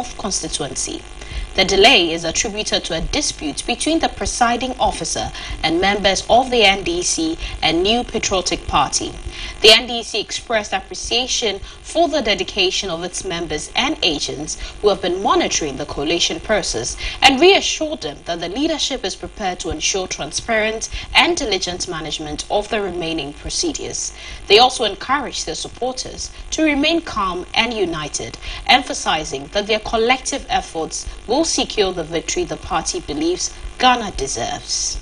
North constituency. The delay is attributed to a dispute between the presiding officer and members of the NDC and New Patriotic Party. The NDC expressed appreciation for the dedication of its members and agents who have been monitoring the collation process and reassured them that the leadership is prepared to ensure transparent and diligent management of the remaining procedures. They also encouraged their supporters to remain calm and united, emphasizing that their collective efforts will secure the victory the party believes Ghana deserves.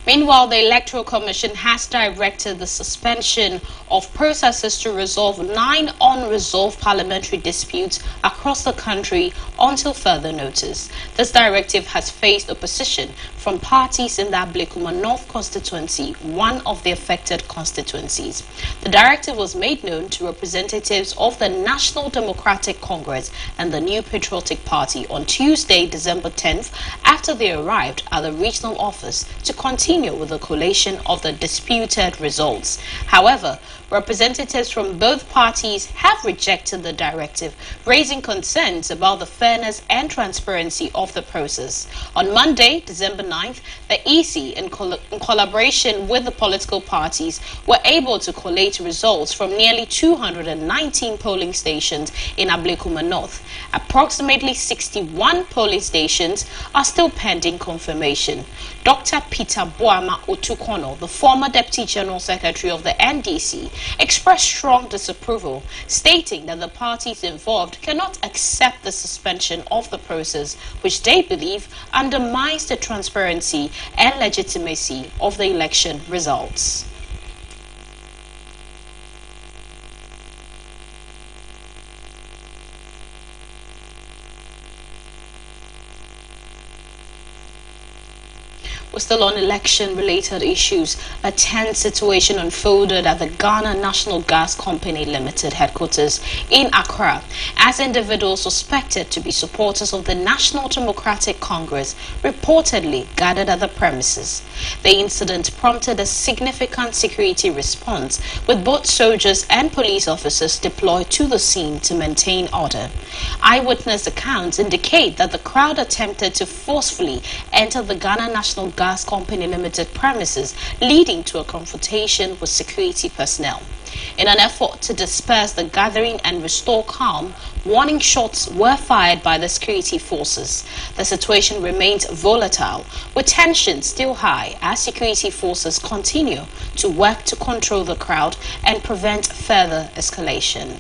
Meanwhile, the Electoral Commission has directed the suspension of processes to resolve 9 unresolved parliamentary disputes across the country until further notice. This directive has faced opposition from parties in the Ablekuma North constituency, one of the affected constituencies. The directive was made known to representatives of the National Democratic Congress and the New Patriotic Party on Tuesday, December 10th, after they arrived at the regional office to continue with the collation of the disputed results. However, representatives from both parties have rejected the directive, raising concerns about the fairness and transparency of the process. On Monday, December 9th, the EC, in collaboration with the political parties, were able to collate results from nearly 219 polling stations in Ablekuma North. Approximately 61 polling stations are still pending confirmation. Dr. Peter Boama Otukono, the former Deputy General Secretary of the NDC, expressed strong disapproval, stating that the parties involved cannot accept the suspension of the process, which they believe undermines the transparency and legitimacy of the election results. We're still on election-related issues. A tense situation unfolded at the Ghana National Gas Company Limited headquarters in Accra, as individuals suspected to be supporters of the National Democratic Congress reportedly gathered at the premises. The incident prompted a significant security response, with both soldiers and police officers deployed to the scene to maintain order. Eyewitness accounts indicate that the crowd attempted to forcefully enter the Ghana National Gas Company Limited premises, leading to a confrontation with security personnel. In an effort to disperse the gathering and restore calm, warning shots were fired by the security forces. The situation remains volatile, with tensions still high as security forces continue to work to control the crowd and prevent further escalation.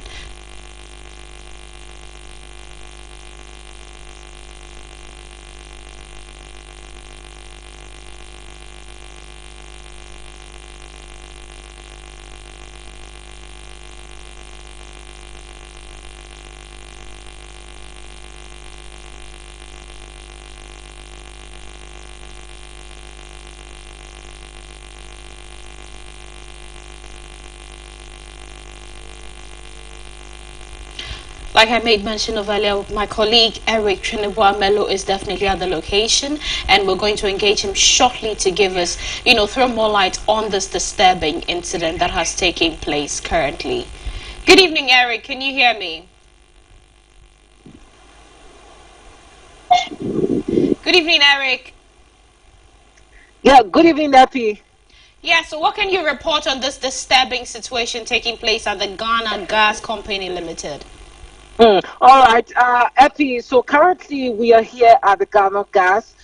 Like I made mention of earlier, my colleague Eric Trinibua Mello is definitely at the location, and we're going to engage him shortly to give us, throw more light on this disturbing incident that has taken place currently. Good evening, Eric. Can you hear me? Good evening, Eric. Yeah, good evening, Epi. Yeah, so what can you report on this disturbing situation taking place at the Ghana Gas Company Limited? All right, Epi, so currently we are here at the Ghana Gas,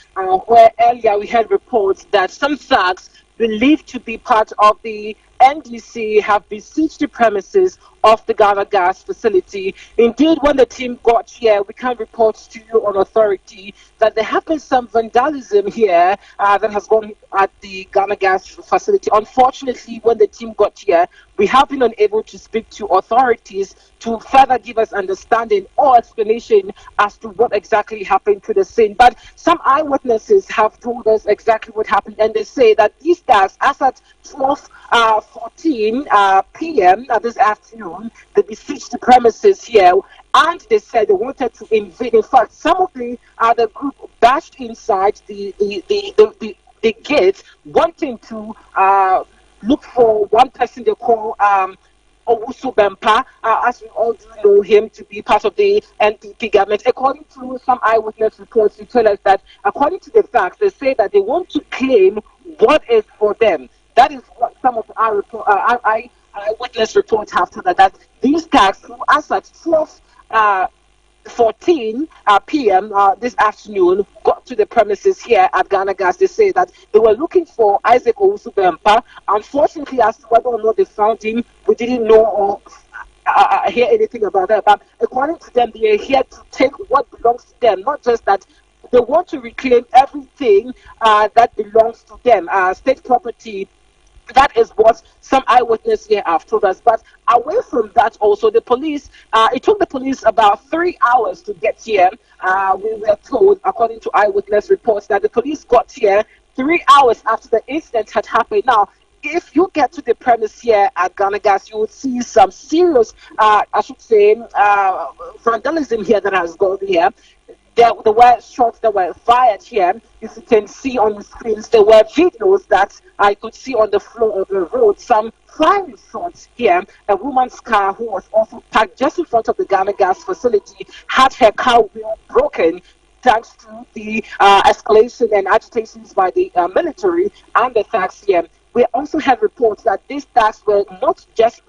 where earlier we had reports that some thugs believed to be part of the NDC have besieged the premises of the Ghana Gas facility. Indeed, when the team got here, we can report to you on authority that there have been some vandalism here that has gone at the Ghana Gas facility. Unfortunately, when the team got here, we have been unable to speak to authorities to further give us understanding or explanation as to what exactly happened to the scene. But some eyewitnesses have told us exactly what happened, and they say that these guys, as at 12:14 p.m. This afternoon, afternoon, they besieged the premises here, and they said they wanted to invade. In fact, some of the other group bashed inside the gate, wanting to look for one person they call Owusu Bempa, as we all do know him to be part of the NPP government. According to some eyewitness reports, they tell us that according to the facts, they say that they want to claim what is for them. That is what some of our eyewitness reports have told us, that these thugs, who as at 12:14 p.m. This afternoon, got to the premises here at Ghana Gas. They say that they were looking for Isaac Owusu Bempa. Unfortunately, as to whether or not they found him, we didn't know or hear anything about that. But according to them, they are here to take what belongs to them. Not just that, they want to reclaim everything that belongs to them, state property. That is what some eyewitnesses here have told us. But away from that, also the police, it took the police about 3 hours to get here. We were told, according to eyewitness reports, that the police got here 3 hours after the incident had happened. Now, if you get to the premise here at Ghana Gas, you would see some serious, vandalism here that has gone here. There were shots that were fired here. As you can see on the screens, there were videos that I could see on the floor of the road. Some firing shots here. A woman's car who was also parked just in front of the Ghana Gas facility had her car wheel broken, thanks to the escalation and agitations by the military and the thugs here. We also have reports that these thugs were not just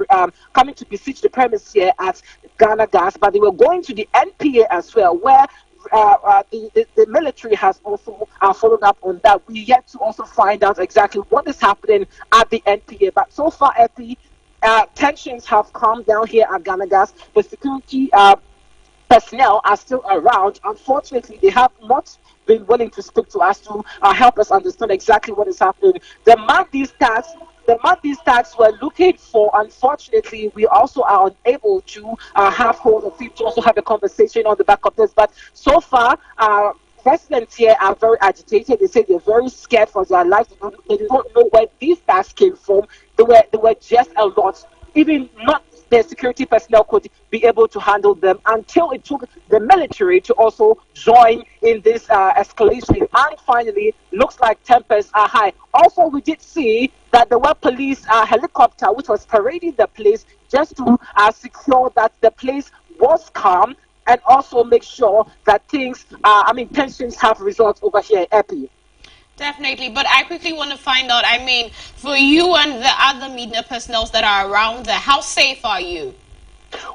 coming to besiege the premise here at Ghana Gas, but they were going to the NPA as well, where the military has also followed up on that. We yet to also find out exactly what is happening at the NPA. But so far, tensions have calmed down here at Ghana Gas. The security personnel are still around. Unfortunately, they have not been willing to speak to us to help us understand exactly what is happening. The man these tags were looking for, unfortunately, we also are unable to have hold of him to also have a conversation on the back of this. But so far, residents here are very agitated. They say they're very scared for their life. They don't know where these tags came from. They were just a lot. Even not the security personnel could be able to handle them, until it took the military to also join in this escalation. And finally, looks like tempers are high. Also, we did see that there were police helicopter which was parading the place just to secure that the place was calm, and also make sure that tensions have resolved over here, Epi. Definitely, but I quickly want to find out, for you and the other media personnel that are around there, how safe are you?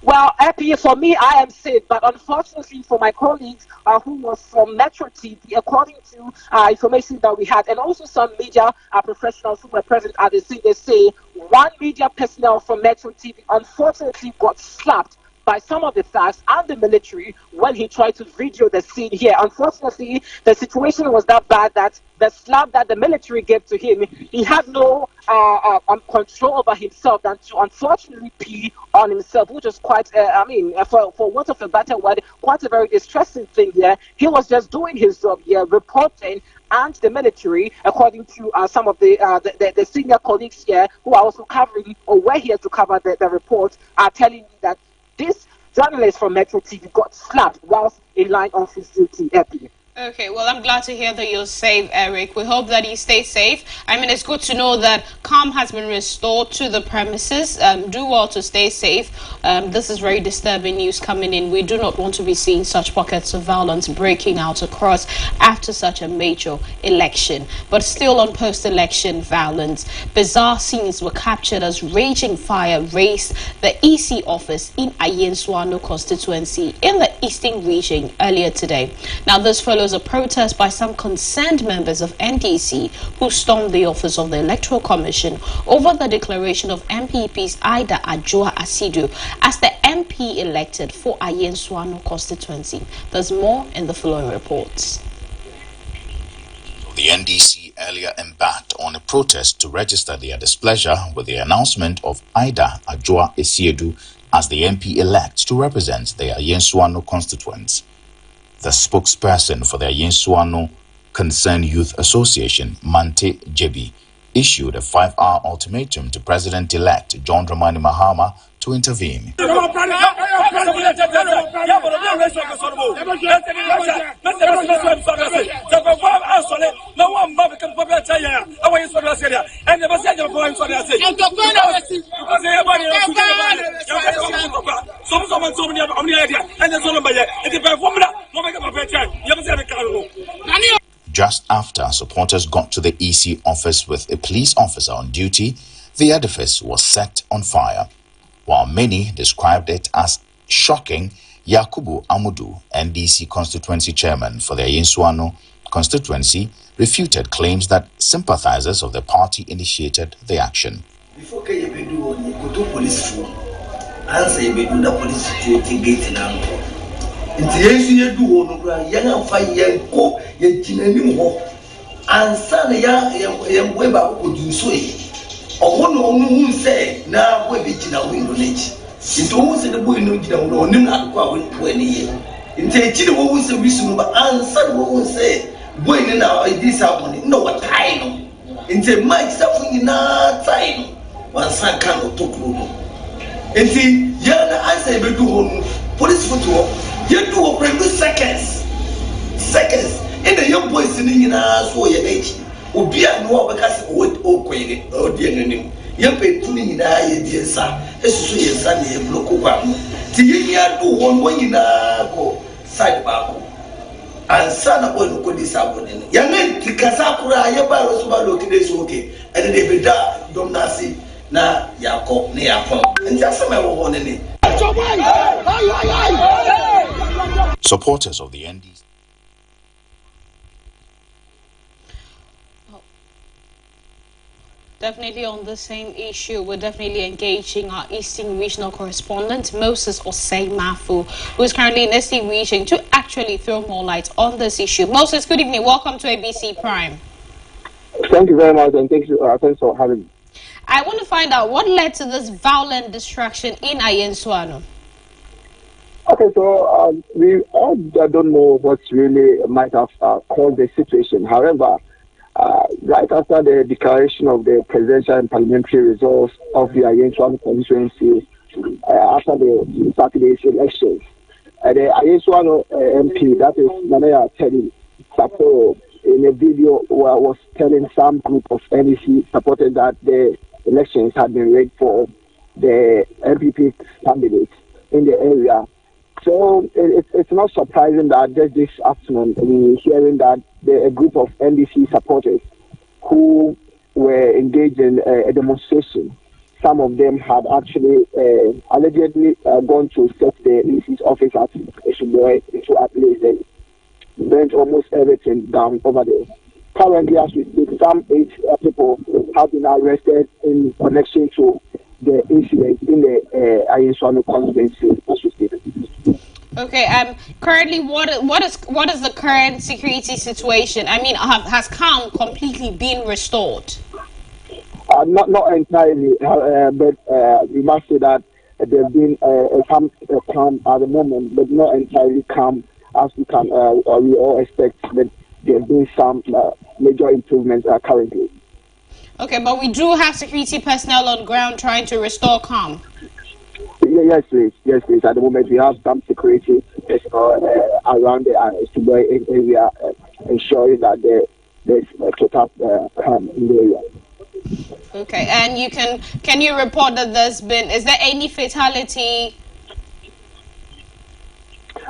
Well, Epi, for me, I am safe, but unfortunately for my colleagues who was from Metro TV, according to information that we had, and also some media professionals who were present at the scene, they say one media personnel from Metro TV unfortunately got slapped by some of the thugs and the military when he tried to video the scene here. Unfortunately, the situation was that bad that the slap that the military gave to him, he had no control over himself than to unfortunately pee on himself, which is quite, for want of a better word, quite a very distressing thing here. He was just doing his job here, reporting, and the military, according to some of the senior colleagues here who are also covering, or were here to cover the report, are telling me that this journalist from Metro TV got slapped whilst in line of his duty. Epi. Okay, well, I'm glad to hear that you're safe, Eric. We hope that you stay safe. It's good to know that calm has been restored to the premises. Do well to stay safe. This is very disturbing news coming in. We do not want to be seeing such pockets of violence breaking out across after such a major election. But still on post-election violence, bizarre scenes were captured as raging fire razed the EC office in Ayen-Suano constituency in the Eastern region earlier today. Now, this follows a protest by some concerned members of NDC who stormed the office of the Electoral Commission over the declaration of MPPs Ida Ajua Asidu as the MP elected for Ayen-Suano constituency. There's more in the following reports. The NDC earlier embarked on a protest to register their displeasure with the announcement of Ida Ajua Asidu as the MP-elect to represent the Ayen-Suano constituents. The spokesperson for the Ayen-Suano Concerned Youth Association, Mante Jebi, issued a 5-hour ultimatum to President-elect John Dramani Mahama to to intervene. Just after supporters got to the EC office with a police officer on duty, the edifice was set on fire. While many described it as shocking, Yakubu Amudu, NDC constituency chairman for the Ayinsuano constituency, refuted claims that sympathizers of the party initiated the action. Before you go to police room, answer you do the police to gate now. You do on young fire young cook, young chinny ho, and son young Weber could do so. Or one who say, now we're beaching a window niche. It almost said the boy no down or not quite 20 years. In Chile, what was the reason, but answer what say, boy, now this happening, no what time. In the mic, something in our time. One son cannot talk. And see, young answer be do police photo. You do operate with seconds. And the young boy sitting in our so your age. Ubia no because o kwere o die nanim ye petuni nyina ye die sa esusu ye sa na ye block kwa ti ye nya do won nyina ko side back ansa na boy no ko disable ne ya ne tikasa kura ye ba ro so ba lo kide so okay and they be da dom na si na yakop ne yakop nti asema wo ho ne Supporters of the NDC Definitely on the same issue, we're definitely engaging our Eastern Regional Correspondent, Moses Osei Mafu, who is currently in Eastern Region, to actually throw more light on this issue. Moses, good evening. Welcome to ABC Prime. Thank you very much, and thanks for having me. I want to find out what led to this violent destruction in Ayinsuano. Okay, so we all don't know what really might have caused the situation. However, right after the declaration of the presidential and parliamentary results of the Ayinsuano constituency, after the Saturday's elections, the Ayinsuano MP, that is Nanaya Teddy Sapo, in a video was telling some group of NDC supported that the elections had been rigged for the MPP candidates in the area. So it's not surprising that just this afternoon we're hearing that a group of NDC supporters who were engaged in a demonstration, some of them had actually allegedly gone to set the EC's office at Eshuboy to at least burnt almost everything down over there. Currently, as we speak, some 8 people have been arrested in connection to the incident in the Ayinsuano constituency, as we speak. Okay. Currently, what is the current security situation? I mean, has calm completely been restored? Not entirely, but we must say that there's been some calm at the moment, but not entirely calm as we can. We all expect that there's been some major improvements currently. Okay, but we do have security personnel on ground trying to restore calm. Yes, please. Yes, please. At the moment, we have some security around the Subai area, ensuring that there's total calm in the area. Okay, and can you report that is there any fatality?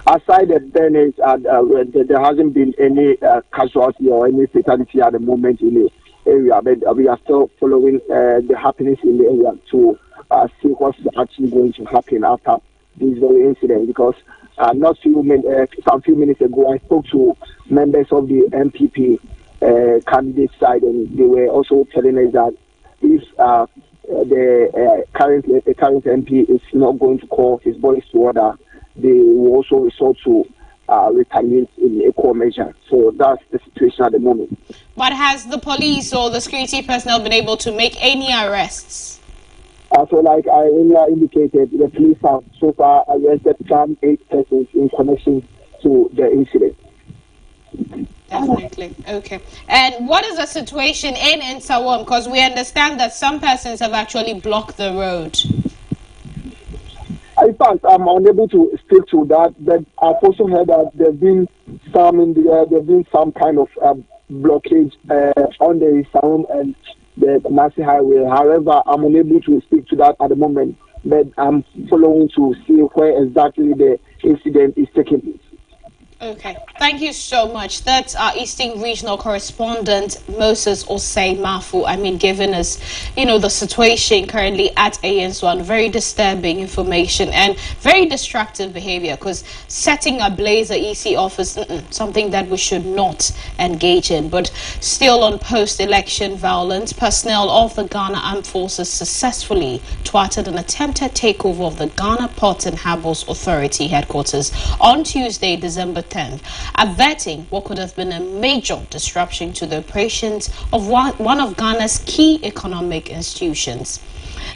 Aside the burnings, there hasn't been any casualty or any fatality at the moment in the area, but we are still following the happenings in the area to see what's actually going to happen after this very incident. Because some few minutes ago, I spoke to members of the MPP candidate side, and they were also telling us that if the current MP is not going to call his boys to order, they will also resort to retaliate in equal measure. So that's the situation at the moment. But has the police or the security personnel been able to make any arrests? So like I earlier indicated, the police have so far arrested some 8 persons in connection to the incident. Definitely. Okay. And what is the situation in Nsawam? Because we understand that some persons have actually blocked the road. fact, I'm unable to stick to that. But I've also heard that there's been some kind of blockage on the Sound and the Kumasi Highway. However, I'm unable to speak to that at the moment. But I'm following to see where exactly the incident is taking place. Okay, thank you so much. That's our Eastern Regional Correspondent, Moses Osei Mafu. Giving us, the situation currently at AN1. Very disturbing information and very destructive behavior, because setting ablaze the EC office, something that we should not engage in. But still on post-election violence, personnel of the Ghana Armed Forces successfully thwarted an attempted takeover of the Ghana Ports and Harbours Authority headquarters on Tuesday, December 10th, averting what could have been a major disruption to the operations of one of Ghana's key economic institutions.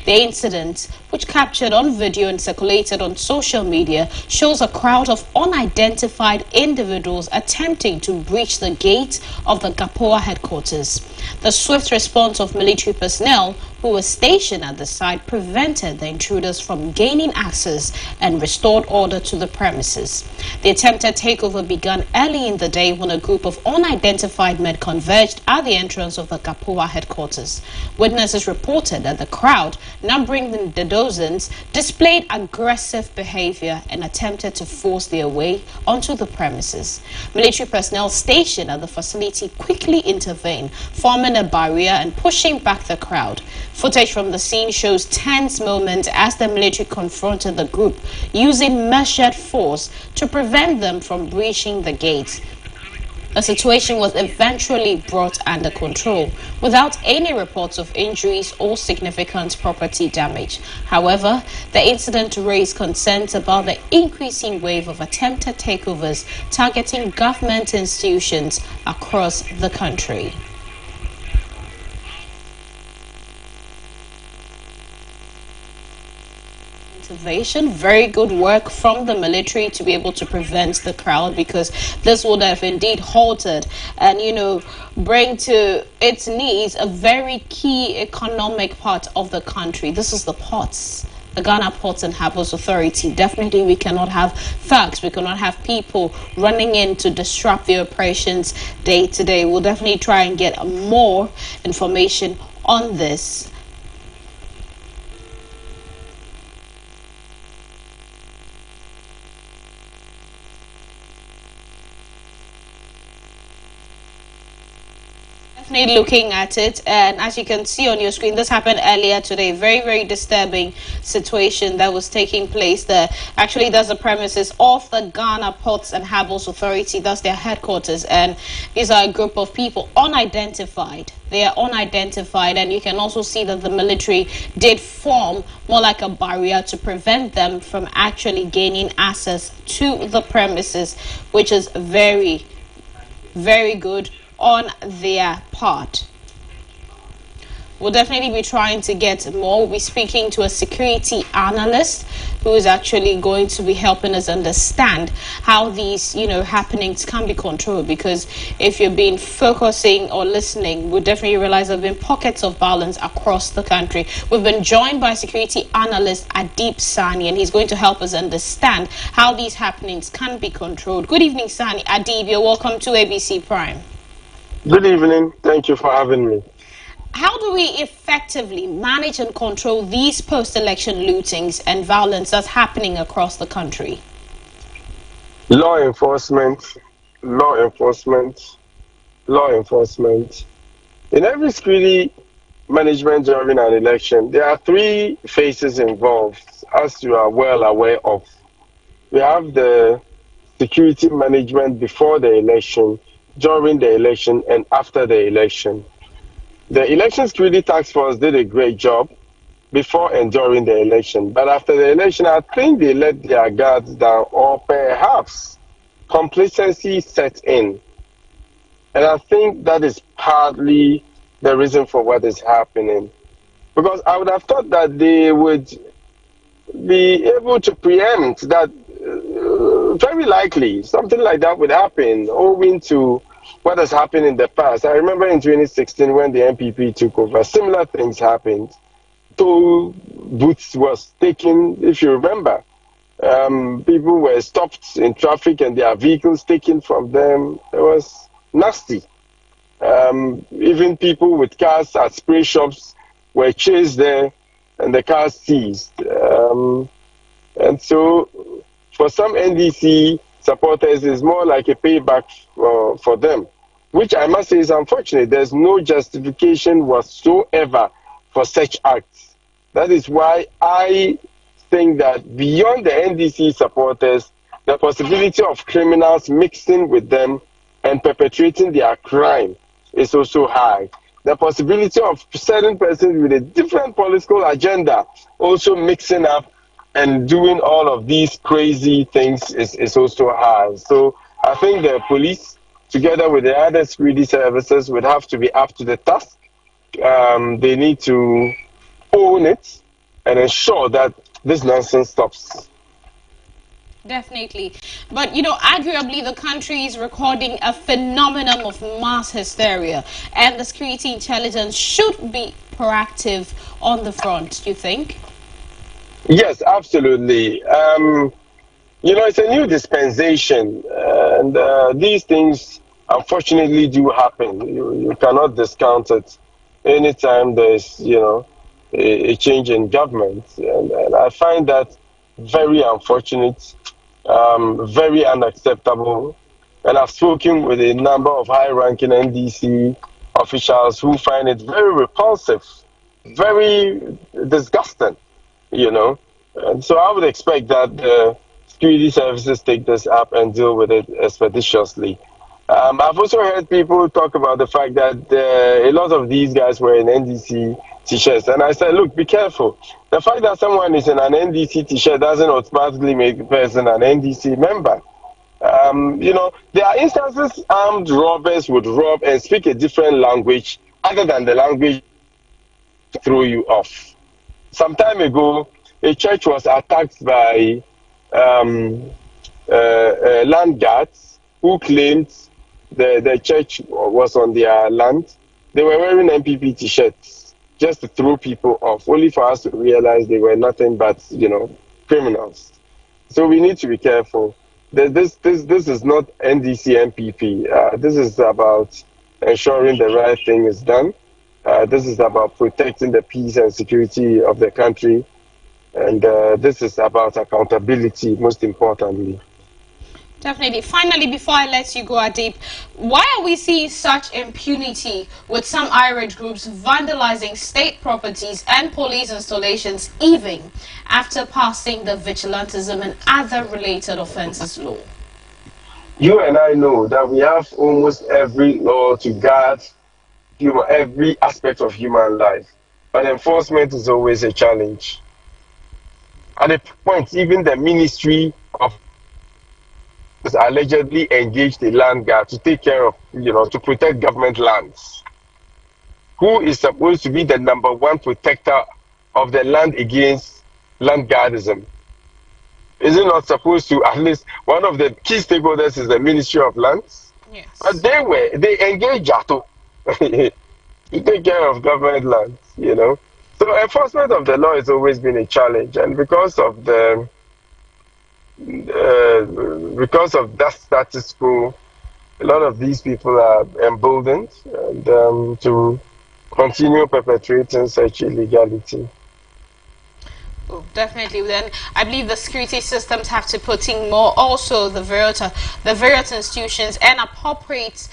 The incident, which captured on video and circulated on social media, shows a crowd of unidentified individuals attempting to breach the gate of the GAPOA headquarters. The swift response of military personnel who were stationed at the site prevented the intruders from gaining access and restored order to the premises. The attempted takeover began early in the day when a group of unidentified men converged at the entrance of the GAPOA headquarters. Witnesses reported that the crowd, numbering the dozens, displayed aggressive behavior and attempted to force their way onto the premises. Military personnel stationed at the facility quickly intervened, forming a barrier and pushing back the crowd. Footage from the scene shows tense moments as the military confronted the group, using measured force to prevent them from breaching the gates. The situation was eventually brought under control without any reports of injuries or significant property damage. However, the incident raised concerns about the increasing wave of attempted takeovers targeting government institutions across the country. Very good work from the military to be able to prevent the crowd, because this would have indeed halted and bring to its knees a very key economic part of the country. This is the ports, the Ghana Ports and Harbours Authority. Definitely we cannot have thugs, we cannot have people running in to disrupt the operations day to day. We'll definitely try and get more information on this. Looking at it, and as you can see on your screen, this happened earlier today. Very, very disturbing situation that was taking place there. Actually, there's the premises of the Ghana Ports and Harbours Authority. That's their headquarters, and these are a group of people unidentified. They are unidentified, and you can also see that the military did form more like a barrier to prevent them from actually gaining access to the premises, which is very, very good on their part. We'll definitely be trying to get more. We'll be speaking to a security analyst who is actually going to be helping us understand how these, happenings can be controlled. Because if you've been focusing or listening, we'll definitely realize there have been pockets of violence across the country. We've been joined by security analyst Adib Sani, and he's going to help us understand how these happenings can be controlled. Good evening, Sani. Adib, you're welcome to ABC Prime. Good evening. Thank you for having me. How do we effectively manage and control these post-election lootings and violence that's happening across the country? Law enforcement. In every security management during an election, there are three phases involved, as you are well aware of. We have the security management before the election, during the election, and after the election. The Election Security Task Force did a great job before and during the election, but after the election, I think they let their guards down, or perhaps complacency set in. And I think that is partly the reason for what is happening. Because I would have thought that they would be able to preempt that. Very likely something like that would happen owing to what has happened in the past. I remember in 2016 when the NPP took over, similar things happened. Toll booths was taken, if you remember. People were stopped in traffic and their vehicles taken from them. It was nasty. Even people with cars at spray shops were chased there and the cars seized. And so for some NDC supporters, it's more like a payback for them, which I must say is unfortunate. There's no justification whatsoever for such acts. That is why I think that beyond the NDC supporters, the possibility of criminals mixing with them and perpetrating their crime is also high. The possibility of certain persons with a different political agenda also mixing up and doing all of these crazy things is also high. So I think the police, together with the other security services, would have to be up to the task. They need to own it and ensure that this nonsense stops. Definitely. But, arguably the country is recording a phenomenon of mass hysteria, and the security intelligence should be proactive on the front, do you think? Yes, absolutely. It's a new dispensation, and these things unfortunately do happen. You cannot discount it anytime there's, a change in government. And I find that very unfortunate, very unacceptable. And I've spoken with a number of high-ranking NDC officials who find it very repulsive, very disgusting, And so I would expect that the security services take this up and deal with it expeditiously. I've also heard people talk about the fact that a lot of these guys were in NDC t-shirts. And I said, look, be careful. The fact that someone is in an NDC t-shirt doesn't automatically make the person an NDC member. There are instances armed robbers would rob and speak a different language other than the language to throw you off. Some time ago, a church was attacked by land guards who claimed the church was on their land. They were wearing MPP t-shirts just to throw people off, only for us to realize they were nothing but, criminals. So we need to be careful. This is not NDC MPP. This is about ensuring the right thing is done. This is about protecting the peace and security of the country. And this is about accountability, most importantly. Definitely. Finally, before I let you go, Adib, why are we seeing such impunity with some irate groups vandalizing state properties and police installations even after passing the vigilantism and other related offences law? You and I know that we have almost every law to guard every aspect of human life, but enforcement is always a challenge. At a point, even the Ministry of allegedly engaged a land guard to take care of, to protect government lands. Who is supposed to be the #1 protector of the land against land guardism? Is it not supposed to, at least one of the key stakeholders is the Ministry of Lands? Yes. But they engaged JATO to take care of government lands, So enforcement of the law has always been a challenge, and because of that status quo, a lot of these people are emboldened and to continue perpetrating such illegality. Oh, definitely. Then I believe the security systems have to put in more. Also, the various institutions and appropriate,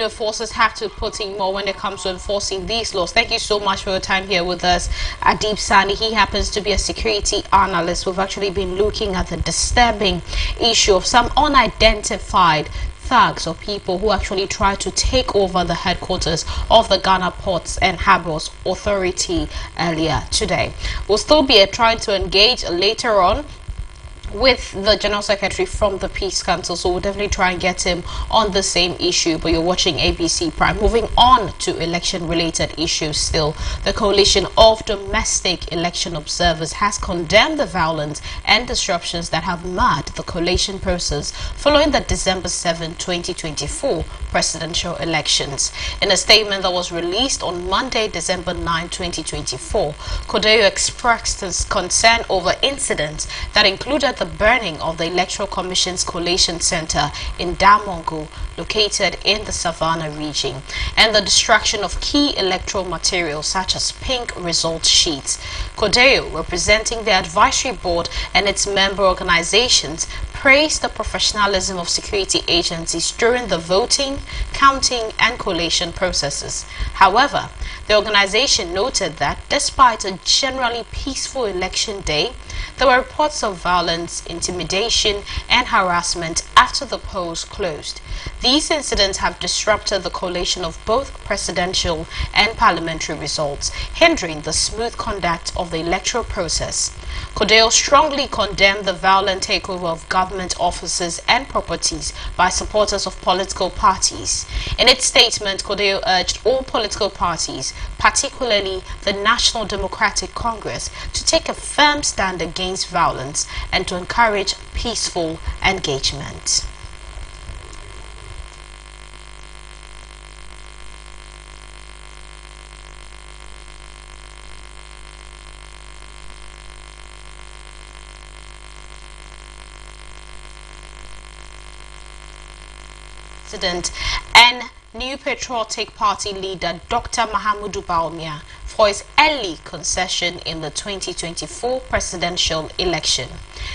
forces have to put in more when it comes to enforcing these laws. Thank you so much for your time here with us, Adib Sani. He happens to be a security analyst. We've actually been looking at the disturbing issue of some unidentified thugs or people who actually try to take over the headquarters of the Ghana Ports and Harbours Authority earlier today. We'll still be trying to engage later on with the General Secretary from the Peace Council, so we'll definitely try and get him on the same issue. But you're watching ABC Prime. Moving on to election-related issues still, the Coalition of Domestic Election Observers has condemned the violence and disruptions that have marred the coalition process following the December 7, 2024 presidential elections. In a statement that was released on Monday, December 9, 2024, CODEO expressed its concern over incidents that included the burning of the Electoral Commission's Collation Center in Damongo, located in the Savannah region, and the destruction of key electoral materials such as pink result sheets. CODEO, representing the advisory board and its member organizations, praised the professionalism of security agencies during the voting, counting, and collation processes. However, the organization noted that despite a generally peaceful election day, there were reports of violence, intimidation, and harassment after the polls closed. These incidents have disrupted the collation of both presidential and parliamentary results, hindering the smooth conduct of the electoral process. CODEO strongly condemned the violent takeover of government offices and properties by supporters of political parties. In its statement, CODEO urged all political parties, particularly the National Democratic Congress, to take a firm stand against violence and to encourage peaceful engagement. President and New Patriotic Party leader Dr. Mahamudu Bawumia for his early concession in the 2024 presidential election.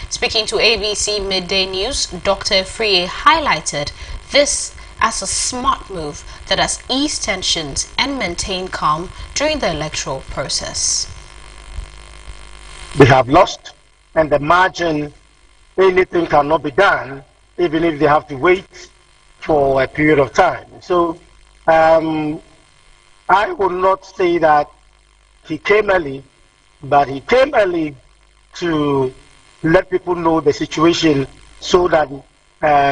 Speaking to ABC Midday News, Dr. Afriyie highlighted this as a smart move that has eased tensions and maintained calm during the electoral process. They have lost, and the margin, anything cannot be done, even if they have to wait for a period of time. So I would not say that he came early, but he came early to let people know the situation so that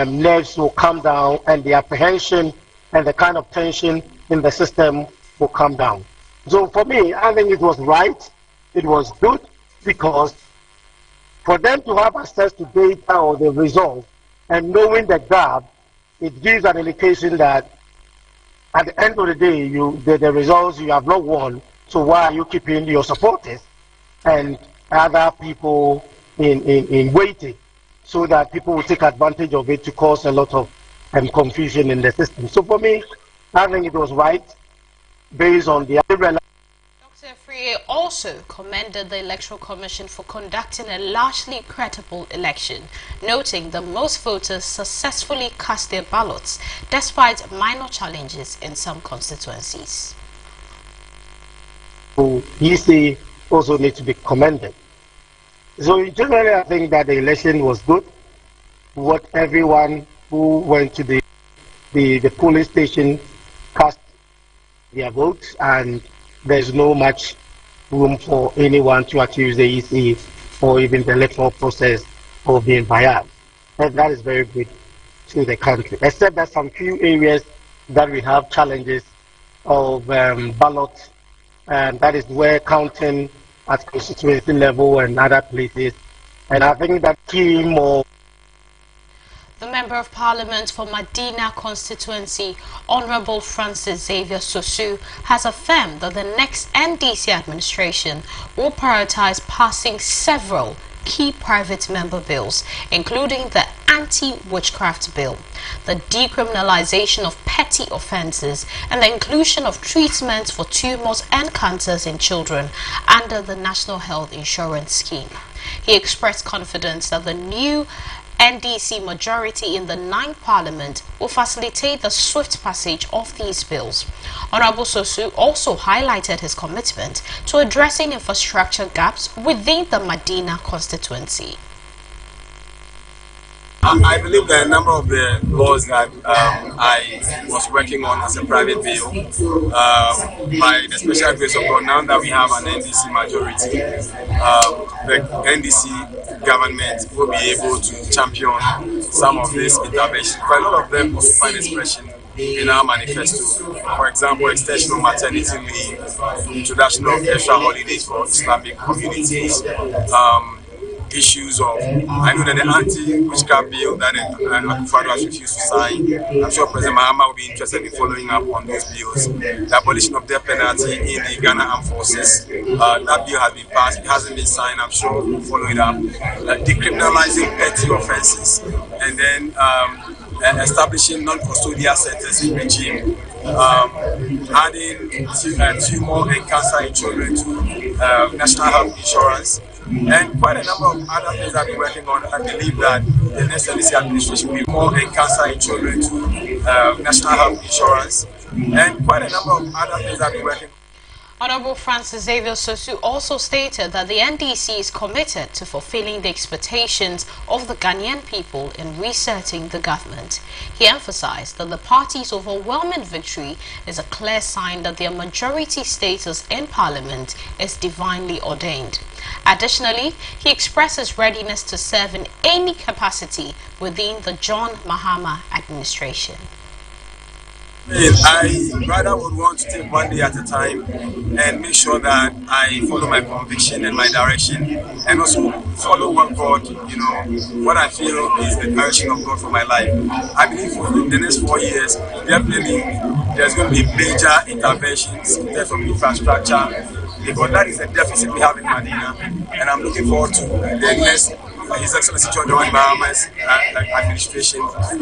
nerves will come down and the apprehension and the kind of tension in the system will come down. So for me, I think it was right, it was good, because for them to have access to data or the results and knowing the gap, it gives an indication that at the end of the day, the results you have not won, so why are you keeping your supporters and other people in waiting, so that people will take advantage of it to cause a lot of confusion in the system. So for me, I think it was right based on the Dr. Afriyie also commended the Electoral Commission for conducting a largely credible election, noting that most voters successfully cast their ballots despite minor challenges in some constituencies. EC also needs to be commended. So generally, I think that the election was good. What everyone who went to the polling station cast their votes, and there's no much room for anyone to accuse the EC or even the electoral process of being biased. And that is very good to the country, except that some few areas that we have challenges of ballots, and that is where counting at constituency level and other places. And I think that key more. The Member of Parliament for Medina constituency, Honorable Francis Xavier Sosu, has affirmed that the next NDC administration will prioritize passing several key private member bills, including the anti-witchcraft bill, the decriminalization of petty offences, and the inclusion of treatments for tumours and cancers in children under the National Health Insurance Scheme. He expressed confidence that the new NDC majority in the 9th Parliament will facilitate the swift passage of these bills. Honorable Sosu also highlighted his commitment to addressing infrastructure gaps within the Medina constituency. I believe that a number of the laws that I was working on as a private bill, by the special grace of God, now that we have an NDC majority, the NDC government will be able to champion some of these interventions. Quite a lot of them also find expression in our manifesto. For example, extension of maternity leave, introduction of extra holidays for Islamic communities, issues of, I know that the anti-witchcraft bill that Akufo-Addo has refused to sign, I'm sure President Mahama will be interested in following up on those bills. The abolition of death penalty in the Ghana Armed Forces, that bill has been passed, it hasn't been signed, I'm sure we'll follow it up. Decriminalizing petty offenses, and then establishing non-custodial sentencing regime, adding tumor and cancer in children to national health insurance, and quite a number of other things I've been working on. I believe that the next NDC administration will be more in cancer in children to national health insurance, and quite a number of other things I've been working on. Honorable Francis Xavier Sosu also stated that the NDC is committed to fulfilling the expectations of the Ghanaian people in resetting the government. He emphasized that the party's overwhelming victory is a clear sign that their majority status in parliament is divinely ordained. Additionally, he expressed his readiness to serve in any capacity within the John Mahama administration. I rather would want to take one day at a time and make sure that I follow my conviction and my direction, and also follow what God, what I feel is the direction of God for my life. I believe for the next 4 years, definitely there's going to be major interventions in terms of infrastructure, because that is a deficit we have in Medina, and I'm looking forward to the next His Excellency John Dramani Mahama's administration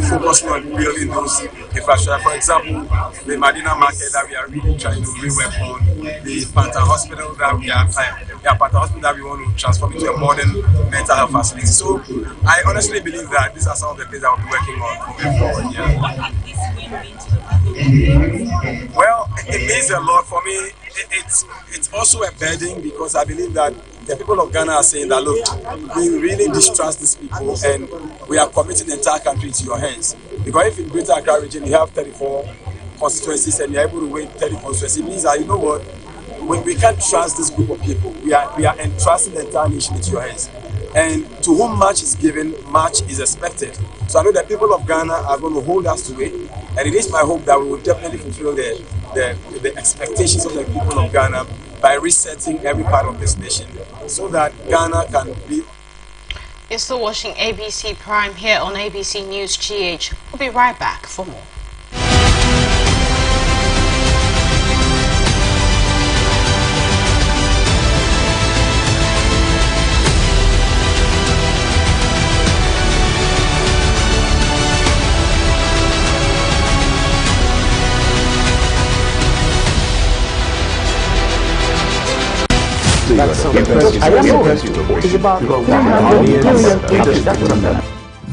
focusing on building those infrastructure. For example, the Medina market that we are really trying to rework on, the Panta Hospital that we are, Panta Hospital that we want to transform into a modern mental health facility. So I honestly believe that these are some of the things that we'll be working on moving forward. Yeah. Well, it means a lot for me. It's also a burden, because I believe that the people of Ghana are saying that, look, we really distrust these people and we are committing the entire country into your hands. Because if in Greater Accra region you have 34 constituencies and you're able to win 30 constituencies, it means that, you know what, we can't trust this group of people. We are entrusting the entire nation into your hands. And to whom much is given, much is expected. So I know that people of Ghana are going to hold us to it, and it is my hope that we will definitely fulfill the expectations of the people of Ghana by resetting every part of this nation, so that Ghana can be. You're still watching ABC Prime here on ABC News GH. We'll be right back for more.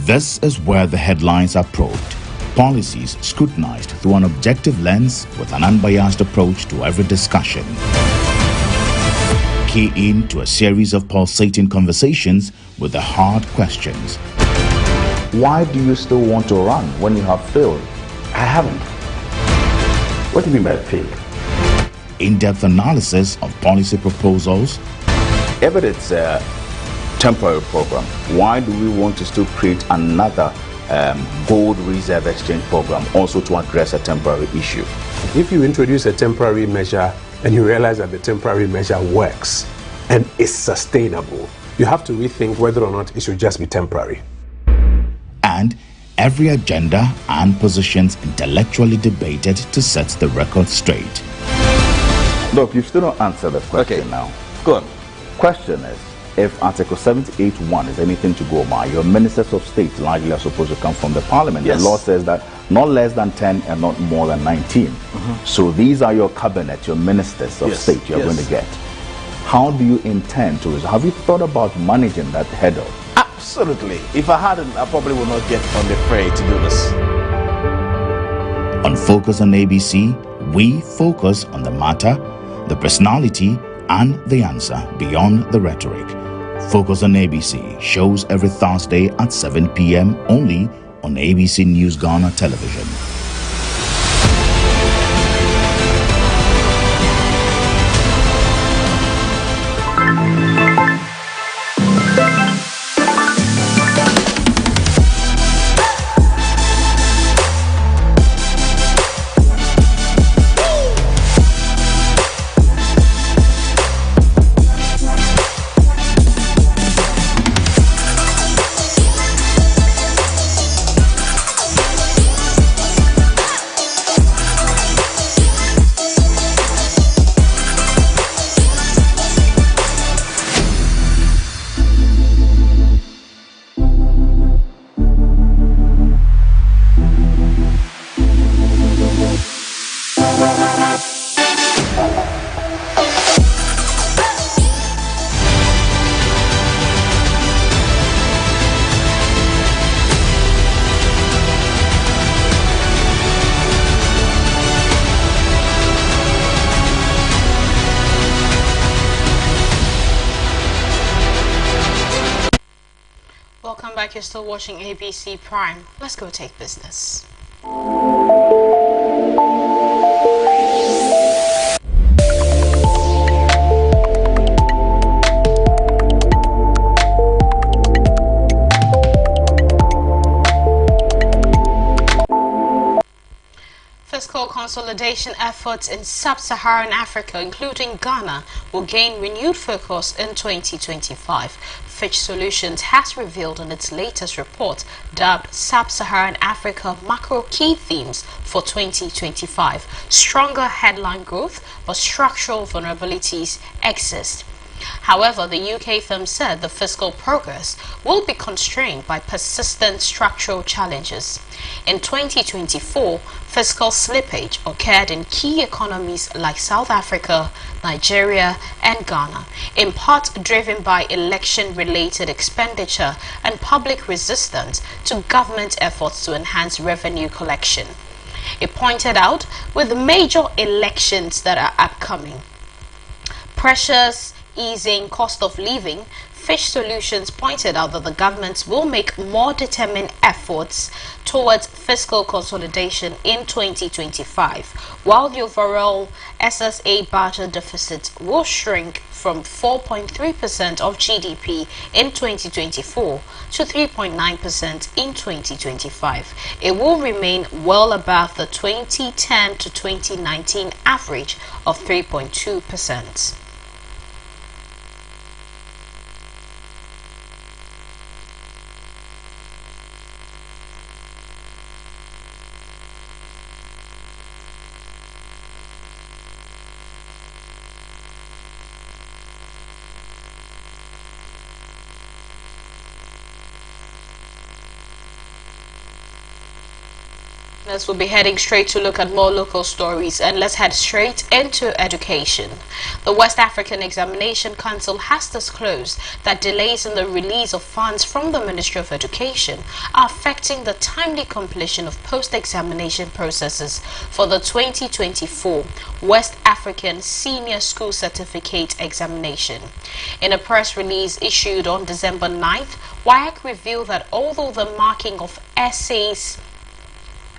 This is where the headlines are probed. Policies scrutinized through an objective lens with an unbiased approach to every discussion. Key in to a series of pulsating conversations with the hard questions. Why do you still want to run when you have failed? I haven't. What do you mean by failed? In-depth analysis of policy proposals. If it is a temporary program, why do we want to still create another gold reserve exchange program also to address a temporary issue? If you introduce a temporary measure and you realize that the temporary measure works and is sustainable, you have to rethink whether or not it should just be temporary. And every agenda and positions intellectually debated to set the record straight. Look, you've still not answered the question now. Go on. Question is, if Article 78(1) is anything to go by, your ministers of state largely are supposed to come from the parliament. Yes. The law says that not less than 10 and not more than 19. So these are your cabinet, your ministers of state you're going to get. How do you intend to resolve? Have you thought about managing that hurdle? Absolutely. If I hadn't, I probably would not get on the fray to do this. On Focus on ABC, we focus on the matter, the personality, and the answer beyond the rhetoric. Focus on ABC shows every Thursday at 7 p.m. only on ABC News Ghana Television. back. You're still watching ABC Prime. Let's go take business. Fiscal consolidation efforts in sub-Saharan Africa, including Ghana, will gain renewed focus in 2025. Fitch Solutions has revealed in its latest report, dubbed Sub-Saharan Africa Macro Key Themes for 2025. Stronger headline growth, but structural vulnerabilities exist. However, the UK firm said the fiscal progress will be constrained by persistent structural challenges. In 2024, fiscal slippage occurred in key economies like South Africa, Nigeria, and Ghana, in part driven by election-related expenditure and public resistance to government efforts to enhance revenue collection. It pointed out, with the major elections that are upcoming, pressures easing cost of living, Fitch Solutions pointed out that the government will make more determined efforts towards fiscal consolidation in 2025, while the overall SSA budget deficit will shrink from 4.3% of GDP in 2024 to 3.9% in 2025. It will remain well above the 2010 to 2019 average of 3.2%. We'll be heading straight to look at more local stories, and let's head straight into education. The West African Examination Council has disclosed that delays in the release of funds from the Ministry of Education are affecting the timely completion of post-examination processes for the 2024 West African Senior School Certificate Examination. In a press release issued on December 9th, WAEC revealed that although the marking of essays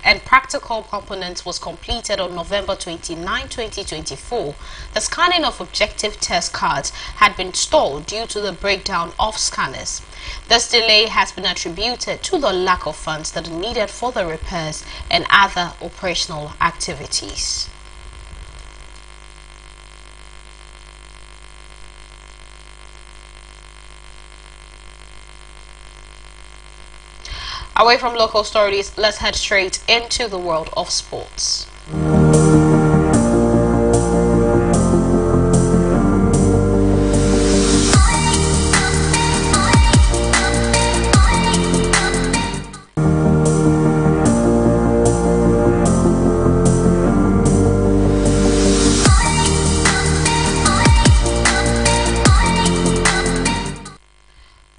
and practical components was completed on November 29, 2024, the scanning of objective test cards had been stalled due to the breakdown of scanners. This delay has been attributed to the lack of funds that are needed for the repairs and other operational activities. Away from local stories, let's head straight into the world of sports.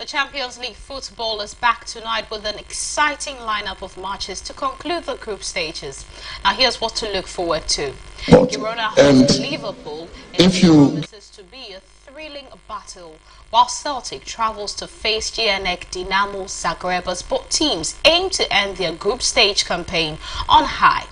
Champions League football is back tonight with an exciting lineup of matches to conclude the group stages. Now here's what to look forward to. Girona hosts Liverpool in what promises to be a thrilling battle, while Celtic travels to face GNK Dinamo Zagreb, as both teams aim to end their group stage campaign on high.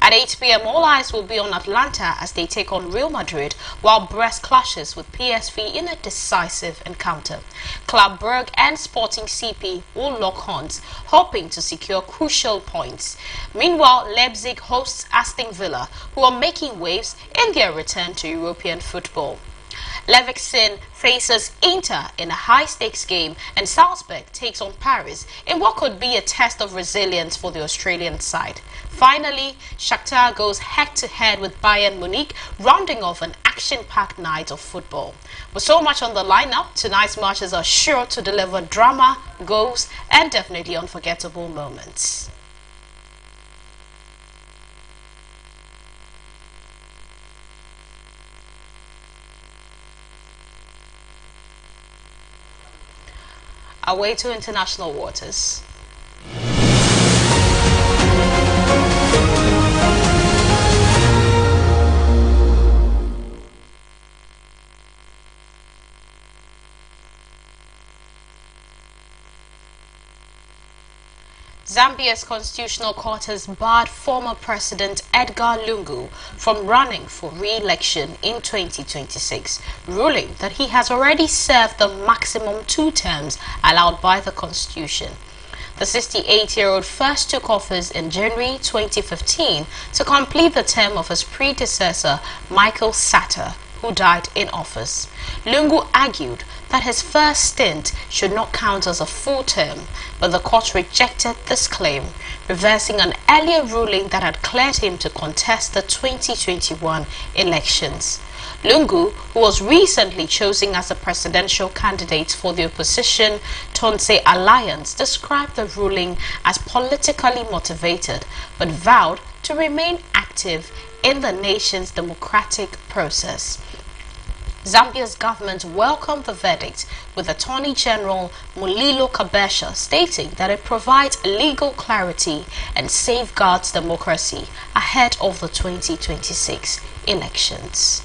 At 8 p.m, all eyes will be on Atlanta as they take on Real Madrid, while Brest clashes with PSV in a decisive encounter. Club Brugge and Sporting CP will lock horns, hoping to secure crucial points. Meanwhile, Leipzig hosts Aston Villa, who are making waves in their return to European football. Leverkusen faces Inter in a high-stakes game, and Salzburg takes on Paris in what could be a test of resilience for the Australian side. Finally, Shakhtar goes head-to-head with Bayern Munich, rounding off an action-packed night of football. With so much on the lineup, tonight's matches are sure to deliver drama, goals, and definitely unforgettable moments. Away to international waters. Zambia's Constitutional Court has barred former President Edgar Lungu from running for re-election in 2026, ruling that he has already served the maximum 2 terms allowed by the Constitution. The 68-year-old first took office in January 2015 to complete the term of his predecessor, Michael Sata, who died in office. Lungu argued that his first stint should not count as a full term, but the court rejected this claim, reversing an earlier ruling that had cleared him to contest the 2021 elections. Lungu, who was recently chosen as a presidential candidate for the opposition Tonse Alliance, described the ruling as politically motivated, but vowed to remain active in the nation's democratic process. Zambia's government welcomed the verdict, with Attorney General Mulilo Kabesha stating that it provides legal clarity and safeguards democracy ahead of the 2026 elections.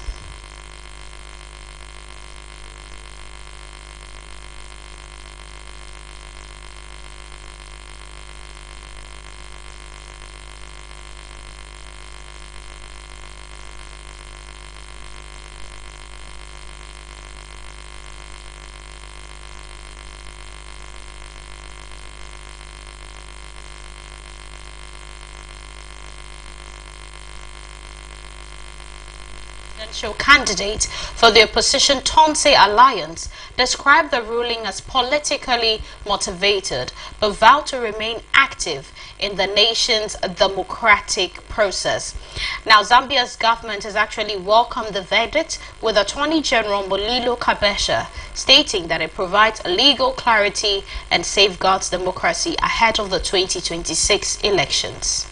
Presidential candidate for the opposition Tonse Alliance described the ruling as politically motivated, but vowed to remain active in the nation's democratic process. Now, Zambia's government has actually welcomed the verdict, with Attorney General Mulilo Kabesha stating that it provides legal clarity and safeguards democracy ahead of the 2026 elections.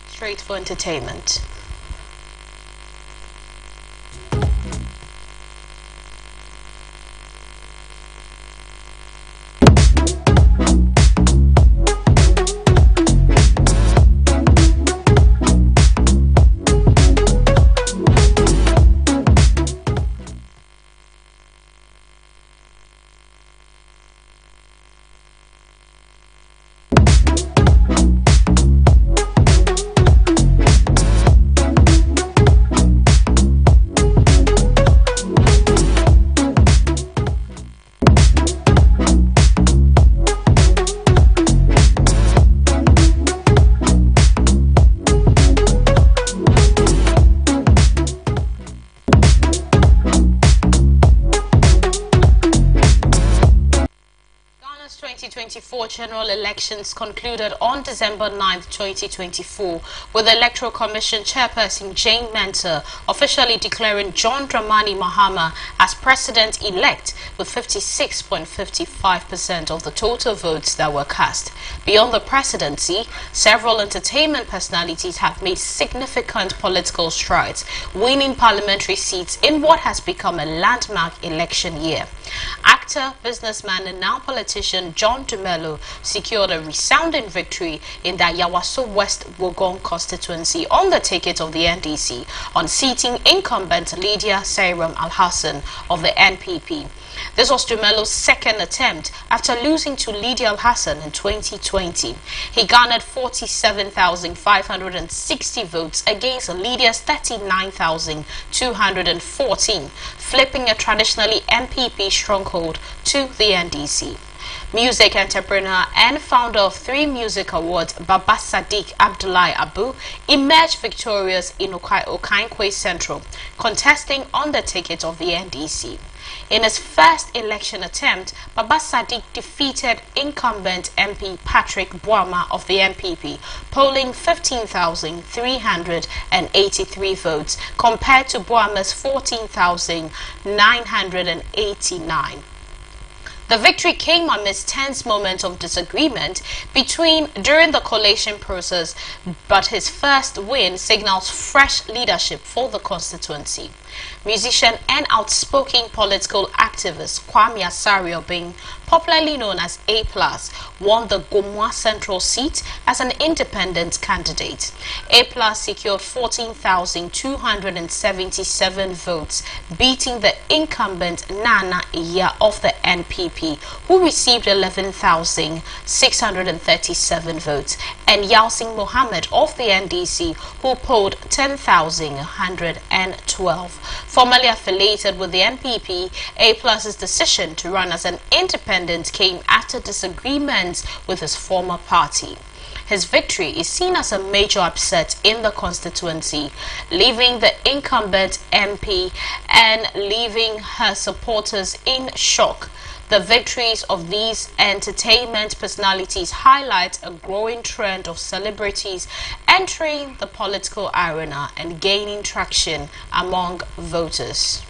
Straight for entertainment. General elections concluded on December 9, 2024, with the Electoral Commission Chairperson Jane Mentor officially declaring John Dramani Mahama as President-elect with 56.55% of the total votes that were cast. Beyond the presidency, several entertainment personalities have made significant political strides, winning parliamentary seats in what has become a landmark election year. Actor, businessman and now politician John Dumelo secured a resounding victory in the Yawaso West Wuogon constituency on the ticket of the NDC, unseating incumbent Lydia Sairam Alhassan of the NPP. This was Dumelo's second attempt after losing to Lydia Alhassan in 2020. He garnered 47,560 votes against Lydia's 39,214, flipping a traditionally NPP stronghold to the NDC. Music entrepreneur and founder of 3 music awards, Baba Sadiq Abdullahi Abu, emerged victorious in Okankwe Central, contesting on the ticket of the NDC. In his first election attempt, Baba Sadiq defeated incumbent MP Patrick Boama of the NPP, polling 15,383 votes compared to Boama's 14,989. The victory came amidst tense moments of disagreement during the collation process, but his first win signals fresh leadership for the constituency. Musician and outspoken political activist Kwame Asari Obeng popularly known as A+, won the Gomwa Central seat as an independent candidate. A+ secured 14,277 votes, beating the incumbent Nana Iya of the NPP, who received 11,637 votes, and Yasin Mohammed of the NDC, who polled 10,112. Formerly affiliated with the NPP, A+'s decision to run as an independent came after disagreements with his former party. His victory is seen as a major upset in the constituency, leaving the incumbent MP and leaving her supporters in shock. The victories of these entertainment personalities highlight a growing trend of celebrities entering the political arena and gaining traction among voters.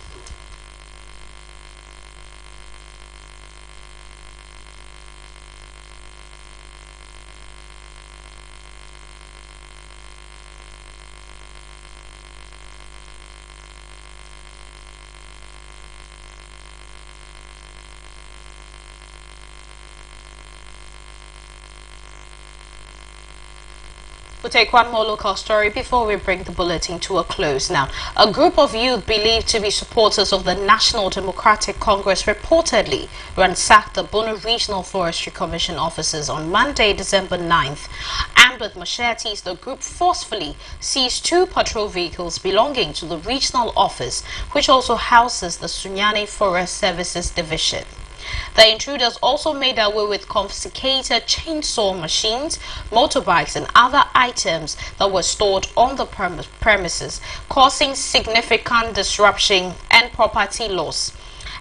We'll take one more local story before we bring the bulletin to a close. Now, a group of youth believed to be supporters of the National Democratic Congress reportedly ransacked the Bono Regional Forestry Commission offices on Monday, December 9th. Armed with machetes, the group forcefully seized 2 patrol vehicles belonging to the regional office, which also houses the Sunyani Forest Services Division. The intruders also made away with confiscated chainsaw machines, motorbikes and other items that were stored on the premises, causing significant disruption and property loss.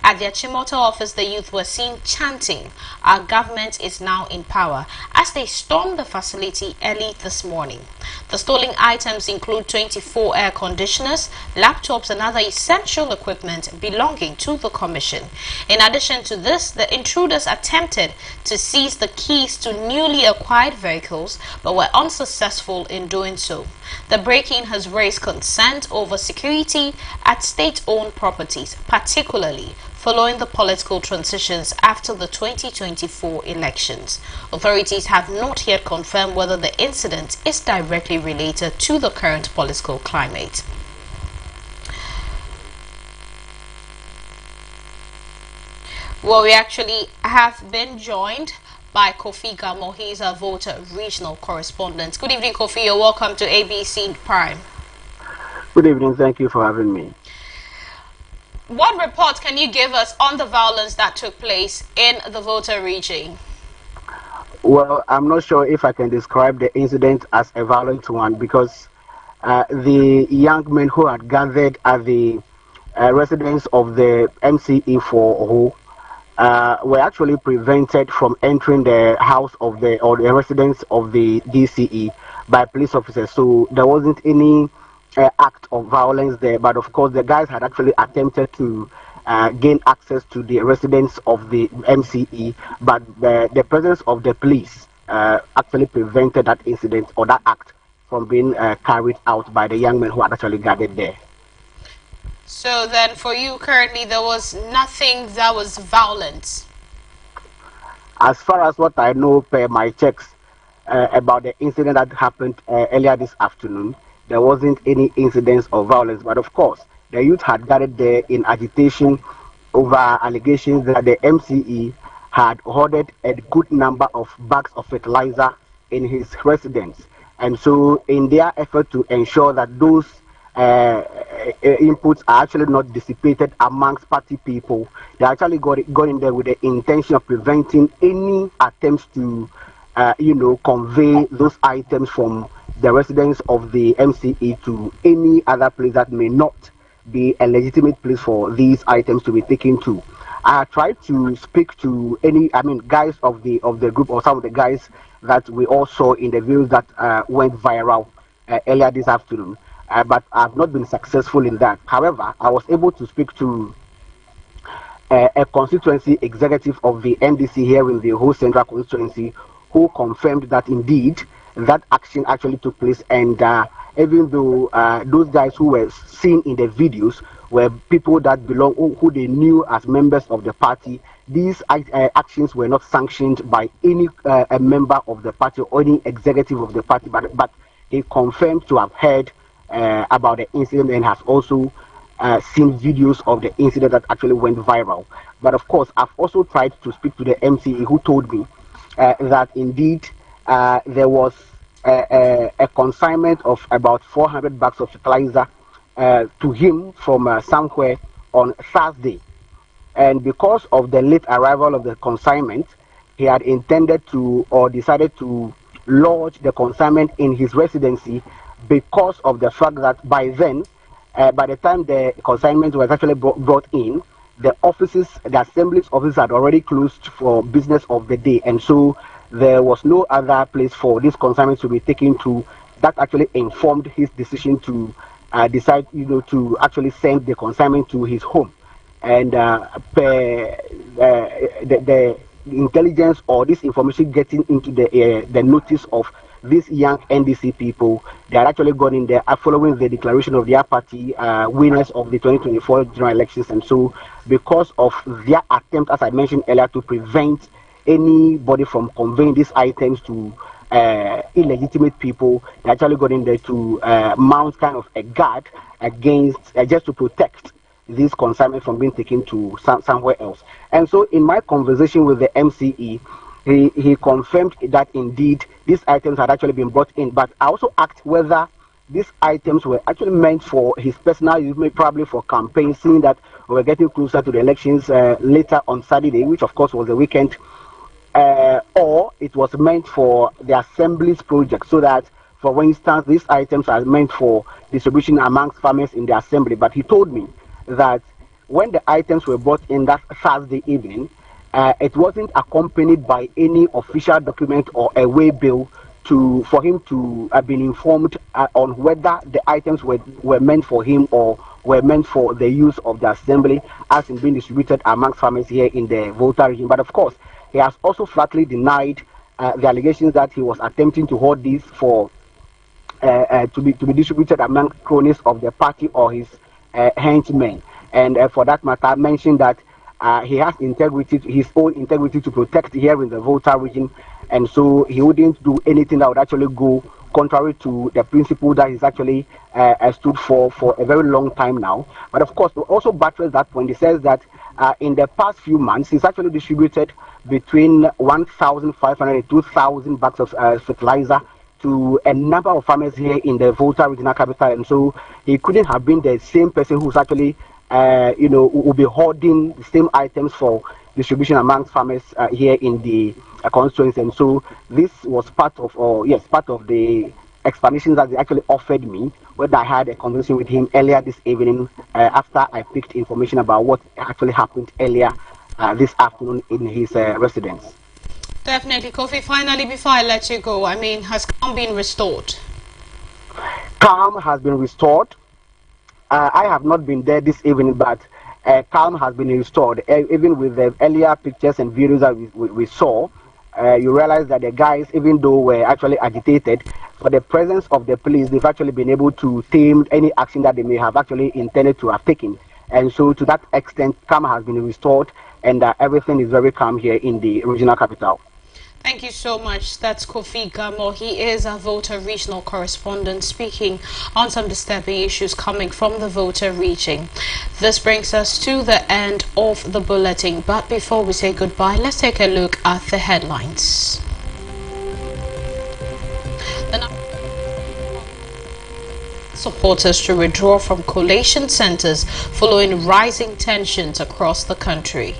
At their Chimoto office, the youth were seen chanting, "Our government is now in power," as they stormed the facility early this morning. The stolen items include 24 air conditioners, laptops and other essential equipment belonging to the commission. In addition to this, the intruders attempted to seize the keys to newly acquired vehicles but were unsuccessful in doing so. The break-in has raised concern over security at state-owned properties, particularly following the political transitions after the 2024 elections. Authorities have not yet confirmed whether the incident is directly related to the current political climate. Well, we actually have been joined by Kofi Gamo. He is a Volta regional correspondent. Good evening, Kofi. You're welcome to ABC Prime. Good evening. Thank you for having me. What report can you give us on the violence that took place in the Volta region? Well, I'm not sure if I can describe the incident as a violent one because the young men who had gathered at the residence of the MCE for were actually prevented from entering the house of the residence of the DCE by police officers. So there wasn't any act of violence there, but of course the guys had actually attempted to gain access to the residence of the MCE, but the presence of the police actually prevented that incident or that act from being carried out by the young men who had actually gathered there. So then for you currently there was nothing that was violent? As far as what I know per my checks about the incident that happened earlier this afternoon, there wasn't any incidents of violence, but of course the youth had gathered there in agitation over allegations that the MCE had hoarded a good number of bags of fertilizer in his residence, and so in their effort to ensure that those inputs are actually not dissipated amongst party people, they actually got in there with the intention of preventing any attempts to convey those items from the residence of the MCE to any other place that may not be a legitimate place for these items to be taken to. I tried to speak to guys of the group, or some of the guys that we all saw in the videos that went viral earlier this afternoon, but I've not been successful in that. However, I was able to speak to a constituency executive of the NDC here in the whole central constituency, who confirmed that indeed that action actually took place. And even though those guys who were seen in the videos were people that belong, who they knew as members of the party, these actions were not sanctioned by any a member of the party or any executive of the party, but he confirmed to have heard about the incident and has also seen videos of the incident that actually went viral. But of course, I've also tried to speak to the MCE, who told me that indeed there was a consignment of about 400 bags of fertilizer to him from somewhere on Thursday. And because of the late arrival of the consignment, he had intended to, or decided to, lodge the consignment in his residency, because of the fact that by then, by the time the consignment was actually brought in, the offices, the assembly's offices had already closed for business of the day, and so there was no other place for this consignment to be taken to. That actually informed his decision to decide, to actually send the consignment to his home. And the intelligence or this information getting into the notice of these young NDC people, they are actually gone in there following the declaration of their party winners of the 2024 general elections. And so because of their attempt, as I mentioned earlier, to prevent anybody from conveying these items to illegitimate people, they actually got in there to mount kind of a guard against, just to protect this consignment from being taken to somewhere else. And so in my conversation with the MCE, he confirmed that indeed these items had actually been brought in. But I also asked whether these items were actually meant for his personal use, maybe probably for campaign, seeing that we were getting closer to the elections later on Saturday, which of course was the weekend, or it was meant for the assembly's project, so that, for instance, these items are meant for distribution amongst farmers in the assembly. But he told me that when the items were brought in that Thursday evening, it wasn't accompanied by any official document or a way bill for him to have been informed on whether the items were meant for him or were meant for the use of the assembly, as in being distributed amongst farmers here in the Volta region. But of course, he has also flatly denied the allegations that he was attempting to hold these for to be distributed among cronies of the party or his henchmen. And for that matter, I mentioned that he has integrity, his own integrity to protect here in the Volta region, and so he wouldn't do anything that would actually go contrary to the principle that he's actually stood for a very long time now. But of course, to also buttress that point, he says that in the past few months, he's actually distributed between 1,500 and 2,000 bags of fertilizer to a number of farmers here in the Volta regional capital, and so he couldn't have been the same person who's actually who will be hoarding the same items for distribution amongst farmers here in the constituency. And so this was part of the explanation that they actually offered me when I had a conversation with him earlier this evening after I picked information about what actually happened earlier this afternoon in his residence. Definitely. Kofi, finally, before I let you go, I mean, has calm been restored? Calm has been restored. I have not been there this evening, but calm has been restored. Even with the earlier pictures and videos that we saw, you realize that the guys, even though were actually agitated, for the presence of the police, they've actually been able to tame any action that they may have actually intended to have taken. And so to that extent, calm has been restored, and everything is very calm here in the regional capital. Thank you so much. That's Kofi Gamo. He is a Volta regional correspondent speaking on some disturbing issues coming from the Volta region. This brings us to the end of the bulletin. But before we say goodbye, let's take a look at the headlines. Supporters to withdraw from collation centers following rising tensions across the country.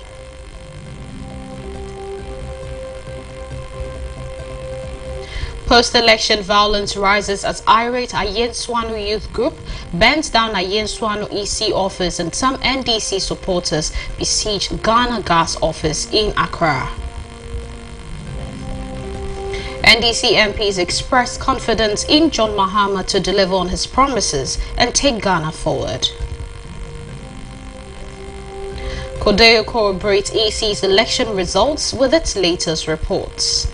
Post-election violence rises as irate Ayenswano youth group burns down Ayenswano EC office, and some NDC supporters besiege Ghana Gas office in Accra. NDC MPs expressed confidence in John Mahama to deliver on his promises and take Ghana forward. Kodeo corroborates EC's election results with its latest reports.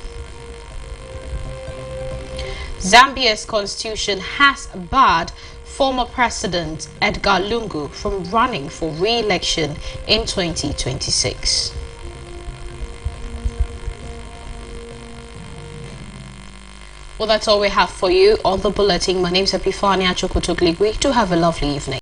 Zambia's constitution has barred former President Edgar Lungu from running for re-election in 2026. Well, that's all we have for you on the bulletin. My name is Epifania Chokotogligui. Do have a lovely evening.